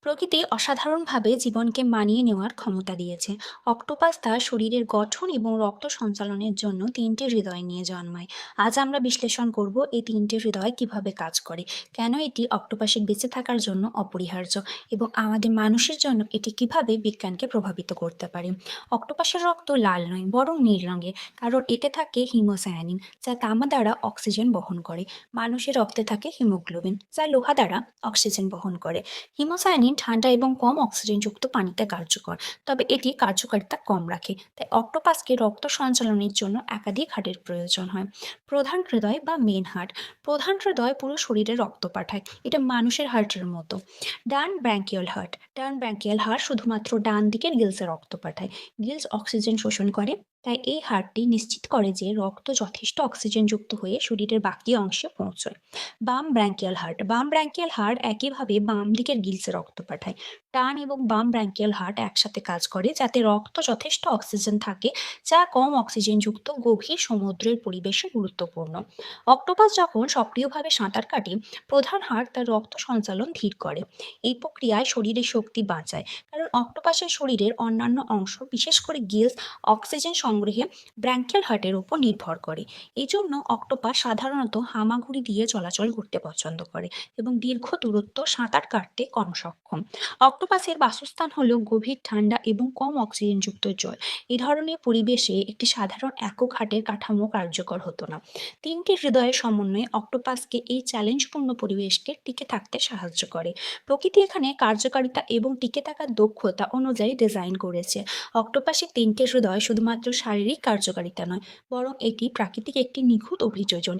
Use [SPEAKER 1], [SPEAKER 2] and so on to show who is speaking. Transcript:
[SPEAKER 1] প্রকৃতি অসাধারণভাবে জীবনকে মানিয়ে নেওয়ার ক্ষমতা দিয়েছে। অক্টোপাস তার শরীরের গঠন এবং রক্ত সঞ্চালনের জন্য তিনটি হৃদয় নিয়ে জন্মায়। আজ আমরা বিশ্লেষণ করব এই তিনটি হৃদয় কিভাবে কাজ করে, কেন এটি অক্টোপাসের বেঁচে থাকার জন্য অপরিহার্য, এবং আমাদের মানুষের জন্য এটি কিভাবে বিজ্ঞানকে প্রভাবিত করতে পারে। অক্টোপাসের রক্ত লাল নয়, বরং নীল রঙের, কারণ এতে থাকে হিমোসায়ানিন, যা তামা দ্বারা অক্সিজেন বহন করে। মানুষের রক্তে থাকে হিমোগ্লোবিন, যা লোহা দ্বারা অক্সিজেন বহন করে। হিমোসায়ানিন ঠান্ডা এবং কম অক্সিজেনযুক্ত পানিতে কার্যকর, তবে এটি কার্যকারিতা কম রাখে, তাই অক্টোপাসকে রক্ত সঞ্চালনের জন্য একাধিক হার্টের প্রয়োজন হয়। প্রধান হৃদয় বা মেন হার্ট। প্রধান হৃদয় পুরো শরীরে রক্ত পাঠায়, এটা মানুষের হার্টের মতো। ডান ব্র্যাঙ্কিয়াল হার্ট শুধুমাত্র ডান দিকের গিলসে রক্ত পাঠায়। গিলস অক্সিজেন শোষণ করে, তাই এই হার্টটি নিশ্চিত করে যে রক্ত যথেষ্ট অক্সিজেনযুক্ত হয়ে শরীরের বাকি অংশে পৌঁছয়। বাম ব্র্যাঙ্কিয়াল হার্ট একইভাবে বাম দিকের গিলসে রক্ত পাঠায়। ডান এবং বাম ব্র্যাঙ্কিয়াল হার্ট একসাথে কাজ করে যাতে রক্ত যথেষ্ট অক্সিজেন থাকে, যা কম অক্সিজেনযুক্ত গভীর সমুদ্রের পরিবেশে গুরুত্বপূর্ণ। অক্টোপাস যখন সক্রিয়ভাবে সাঁতার কাটে, প্রধান হার্ট তার রক্ত সঞ্চালন ধীর করে। এই প্রক্রিয়ায় শরীরের শক্তি বাঁচায়, কারণ অক্টোপাসের শরীরের অন্যান্য অংশ, বিশেষ করে গিলস, অক্সিজেন সংগ্রহে ব্র্যাঙ্কিয়াল হার্টের উপর নির্ভর করে। এই জন্য অক্টোপাস সাধারণত হামাগুড়ি দিয়ে চলাচল করতে পছন্দ করে এবং দীর্ঘ দূরত্ব সাঁতার কাটতে কম সক্ষম। অক্টোপাসের বাসস্থান হলো গভীর ঠান্ডা এবং কম অক্সিজেনযুক্ত জল। এই ধরনের পরিবেশে একটি সাধারণ একক হার্টের কাঠামো কার্যকর হতো না। তিনটি হৃদয়ের সমন্বয়ে অক্টোপাসকে এই চ্যালেঞ্জপূর্ণ পরিবেশকে টিকে থাকতে সাহায্য করে। প্রকৃতি এখানে কার্যকারিতা এবং টিকে থাকার দক্ষতা অনুযায়ী ডিজাইন করেছে। অক্টোপাসের তিনটি হৃদয় শুধুমাত্র শারীরিক কার্যকারিতা নয়, বরং এটি প্রাকৃতিক একটি নিখুঁত অভিযোজন।